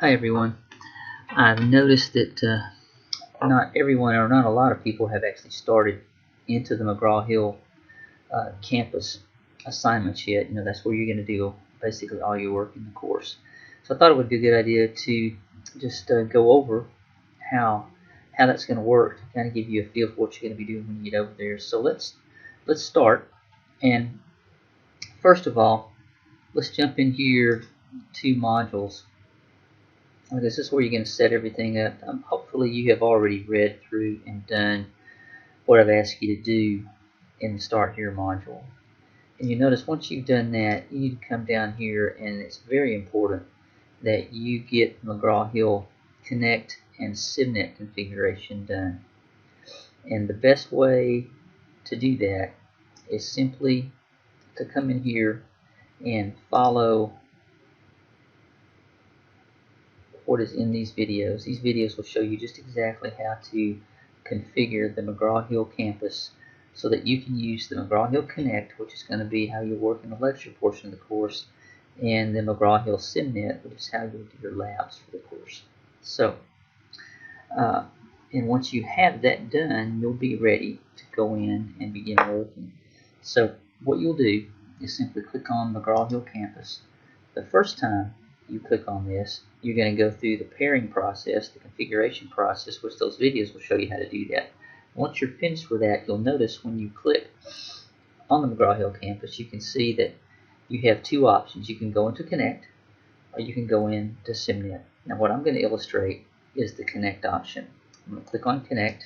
Hi everyone. I've noticed that not everyone or not a lot of people have actually started into the McGraw-Hill campus assignments yet. You know, that's where you're going to do basically all your work in the course. So I thought it would be a good idea to just go over how that's going to work, to kind of give you a feel for what you're going to be doing when you get over there. So let's start. And first of all, let's jump in here to modules. This is where you're going to set everything up. Hopefully you have already read through and done what I've asked you to do in the Start Here module. And you notice once you've done that, you need to come down here, and it's very important that you get McGraw-Hill Connect and SIMnet configuration done. And the best way to do that is simply to come in here and follow what is in these videos. These videos will show you just exactly how to configure the McGraw-Hill campus so that you can use the McGraw-Hill Connect, which is going to be how you work in the lecture portion of the course, and the McGraw-Hill SIMnet, which is how you'll do your labs for the course. So, and once you have that done, you'll be ready to go in and begin working. So what you'll do is simply click on McGraw-Hill campus. The first time you click on this, you're going to go through the pairing process, the configuration process, which those videos will show you how to do that. Once you're finished with that, you'll notice when you click on the McGraw-Hill campus, you can see that you have two options. You can go into Connect, or you can go into SIMnet. Now what I'm going to illustrate is the Connect option. I'm going to click on Connect.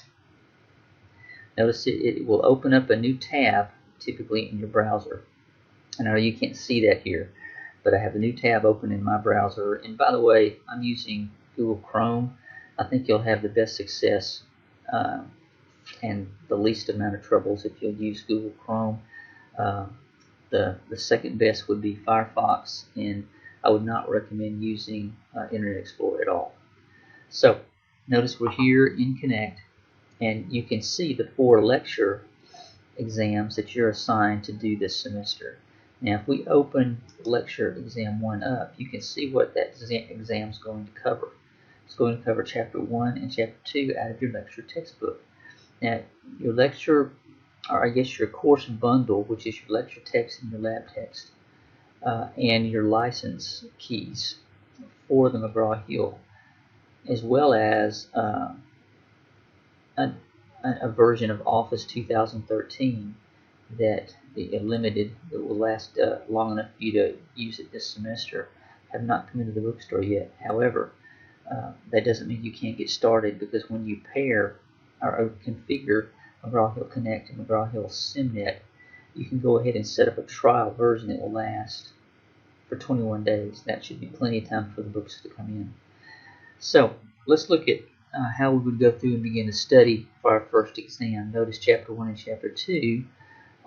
Notice it will open up a new tab, typically in your browser. And I know you can't see that here, but I have a new tab open in my browser. And by the way, I'm using Google Chrome. I think you'll have the best success and the least amount of troubles if you'll use Google Chrome. The second best would be Firefox, and I would not recommend using Internet Explorer at all. So notice we're here in Connect, and you can see the 4 lecture exams that you're assigned to do this semester. Now if we open lecture exam 1 up, you can see what that exam is going to cover. It's going to cover chapter 1 and chapter 2 out of your lecture textbook. Now your lecture, or I guess your course bundle, which is your lecture text and your lab text, and your license keys for the McGraw-Hill, as well as a version of Office 2013 that is limited, that will last long enough for you to use it this semester, have not come into the bookstore yet. However, that doesn't mean you can't get started, because when you pair or configure McGraw-Hill Connect and McGraw-Hill SIMnet, you can go ahead and set up a trial version that will last for 21 days. That should be plenty of time for the books to come in. So let's look at how we would go through and begin to study for our first exam. Notice chapter 1 and chapter 2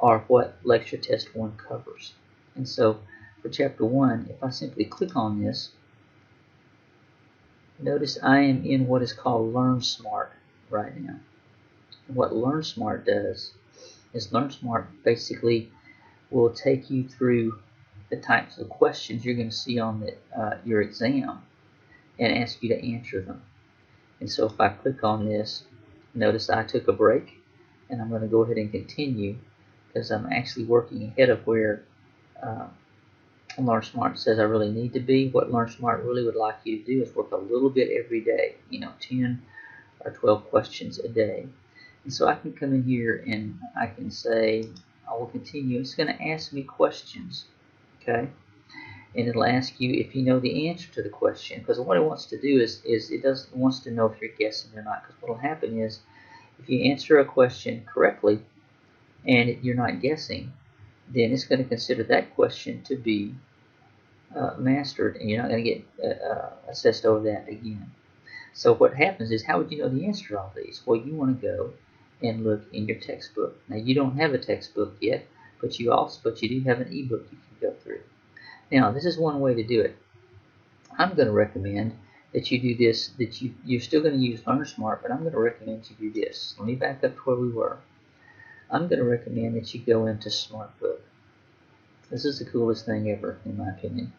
are what lecture test 1 covers. And so for chapter 1, if I simply click on this, notice I am in what is called Learn Smart right now. And what Learn Smart does is Learn Smart basically will take you through the types of questions you're going to see on your exam and ask you to answer them. And so if I click on this, notice I took a break, and I'm going to go ahead and continue, because I'm actually working ahead of where Learn Smart says I really need to be. What Learn Smart really would like you to do is work a little bit every day, 10 or 12 questions a day. And so I can come in here and I can say, I will continue. It's going to ask me questions, okay? And it'll ask you if you know the answer to the question, because what it wants to do is it wants to know if you're guessing or not. Because what will happen is, if you answer a question correctly and you're not guessing, then it's going to consider that question to be mastered, and you're not going to get assessed over that again. So what happens is, how would you know the answer to all these? Well, you want to go and look in your textbook. Now you don't have a textbook yet, but you do have an ebook you can go through. Now this is one way to do it. I'm going to recommend that you do this, that you're still going to use Learn Smart, but I'm going to recommend you do this. Let me back up to where we were. I'm going to recommend that you go into SmartBook. This is the coolest thing ever, in my opinion.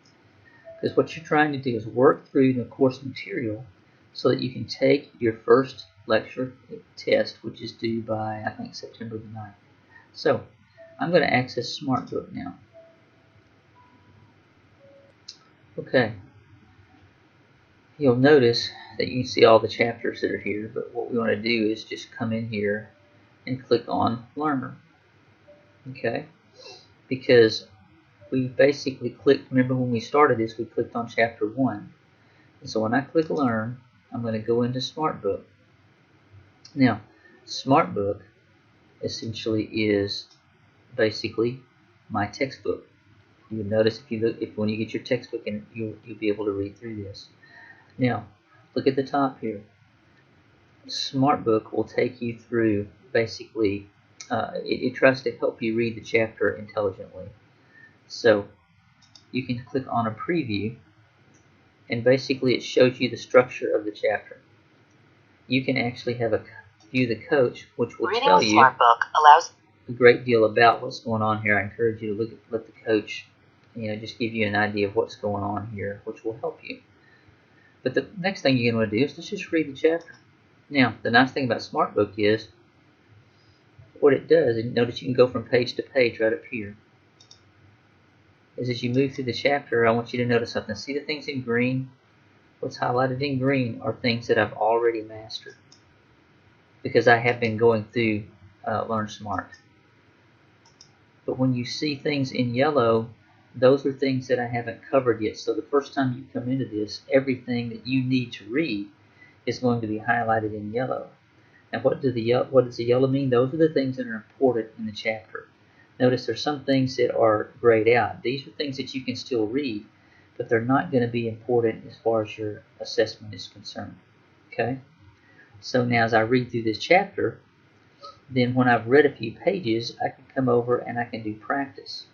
Because what you're trying to do is work through the course material so that you can take your first lecture test, which is due by, I think, September the 9th. So I'm going to access SmartBook now. Okay. You'll notice that you can see all the chapters that are here, but what we want to do is just come in here and click on Learn. Okay? Because we basically clicked, remember when we started this, we clicked on chapter 1. And so when I click Learn, I'm going to go into SmartBook. Now, SmartBook essentially is basically my textbook. You would notice if when you get your textbook, and you'll be able to read through this. Now, look at the top here. SmartBook will take you through basically. It tries to help you read the chapter intelligently. So you can click on a preview, and basically it shows you the structure of the chapter. You can actually have a view the coach, which will tell you a great deal about what's going on here. I encourage you to let the coach, just give you an idea of what's going on here, which will help you. But the next thing you're going to do is just read the chapter. Now, the nice thing about SmartBook is what it does, and notice you can go from page to page right up here, is as you move through the chapter, I want you to notice something. See the things in green? What's highlighted in green are things that I've already mastered because I have been going through Learn Smart. But when you see things in yellow, those are things that I haven't covered yet. So the first time you come into this, everything that you need to read is going to be highlighted in yellow. And what does the yellow mean? Those are the things that are important in the chapter. Notice there's some things that are grayed out. These are things that you can still read, but they're not going to be important as far as your assessment is concerned. Okay? So now as I read through this chapter, then when I've read a few pages, I can come over and I can do practice.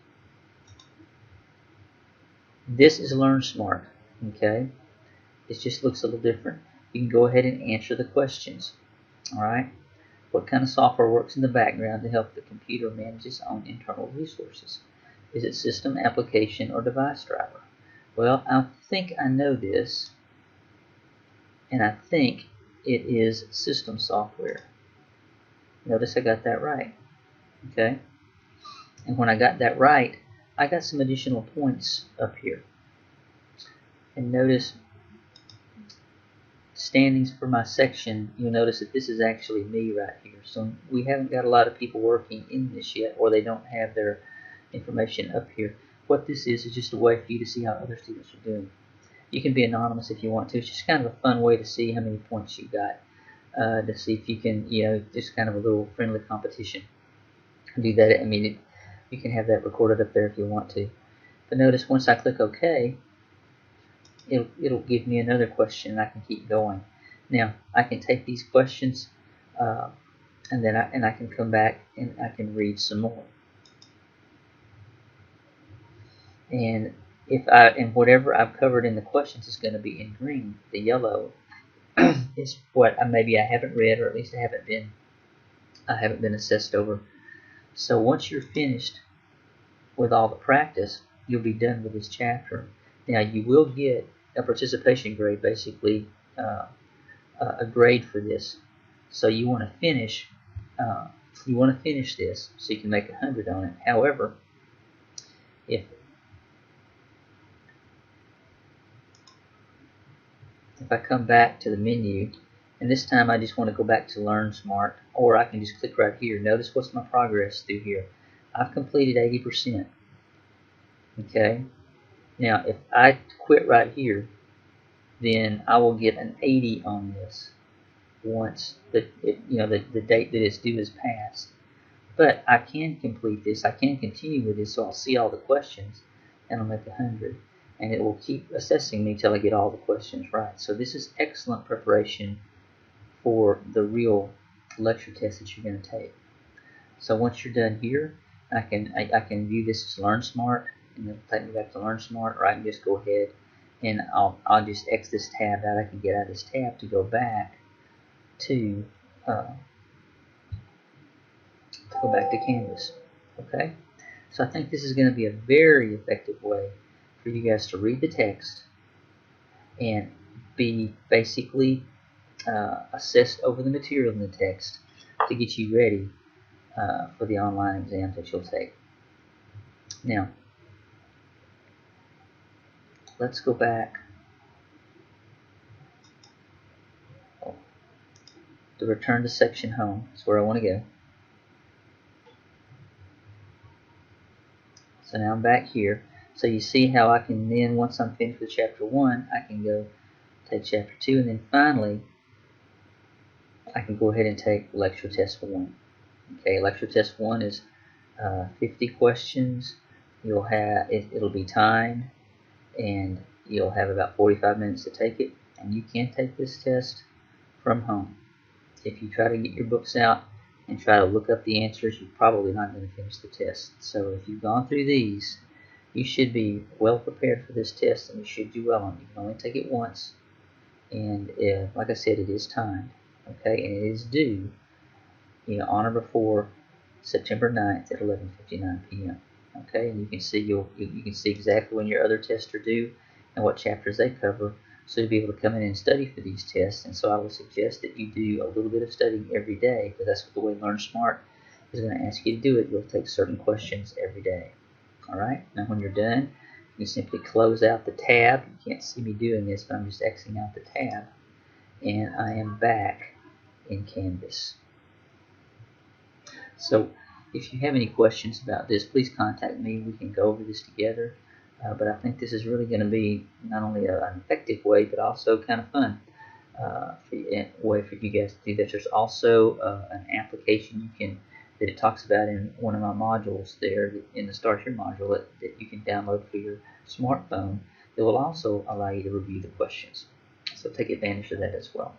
This is Learn Smart. Okay? It just looks a little different. You can go ahead and answer the questions. Alright? What kind of software works in the background to help the computer manage its own internal resources? Is it system, application, or device driver? Well, I think I know this, and I think it is system software. Notice I got that right. Okay? And when I got that right, I got some additional points up here. And notice standings for my section, you'll notice that this is actually me right here. So we haven't got a lot of people working in this yet, or they don't have their information up here. What this is just a way for you to see how other students are doing. You can be anonymous if you want to. It's just kind of a fun way to see how many points you got, to see if you can, just kind of a little friendly competition. Do that. I mean, you can have that recorded up there if you want to. But notice once I click OK, it'll give me another question, and I can keep going. Now I can take these questions, and then I can come back and I can read some more. And whatever I've covered in the questions is going to be in green. The yellow is what maybe I haven't read, or at least I haven't been assessed over. So once you're finished with all the practice, you'll be done with this chapter. Now you will get a participation grade, basically a grade for this. So you want to finish. This so you can make 100 on it. However, if I come back to the menu, and this time I just want to go back to Learn Smart, or I can just click right here. Notice what's my progress through here. I've completed 80%. Okay. Now, if I quit right here, then I will get an 80 on this once the date that it's due is passed. But I can complete this. I can continue with this, so I'll see all the questions, and I'll make 100. And it will keep assessing me till I get all the questions right. So this is excellent preparation for the real lecture test that you're going to take. So once you're done here, I can view this as Learn Smart, and it'll take me back to Learn Smart, or I can just go ahead and I'll just X this tab out. I can get out of this tab to go back to Canvas. Okay, so I think this is going to be a very effective way for you guys to read the text and be basically assessed over the material in the text to get you ready for the online exams that you'll take. Now, let's go back to return to section home. That's where I want to go. So now I'm back here. So you see how I can then, once I'm finished with chapter 1, I can go take chapter 2, and then finally I can go ahead and take lecture test 1. Okay, lecture test 1 is 50 questions. You'll have it'll be timed, and you'll have about 45 minutes to take it, and you can take this test from home. If you try to get your books out and try to look up the answers, you're probably not going to finish the test. So if you've gone through these, you should be well prepared for this test, and you should do well on it. You can only take it once, and like I said, it is timed, okay, and it is due, on or before September 9th at 11:59 p.m. Okay, and you can see you can see exactly when your other tests are due and what chapters they cover, so you'll be able to come in and study for these tests. And so I would suggest that you do a little bit of studying every day, because that's the way Learn Smart is going to ask you to do it. You'll take certain questions every day. All right. Now, when you're done, you simply close out the tab. You can't see me doing this, but I'm just Xing out the tab, and I am back in Canvas. So if you have any questions about this, please contact me. We can go over this together. But I think this is really going to be not only an effective way, but also kind of fun way for you guys to do that. There's also an application that it talks about in one of my modules there, in the Start Here module, that you can download for your smartphone. It will also allow you to review the questions. So take advantage of that as well.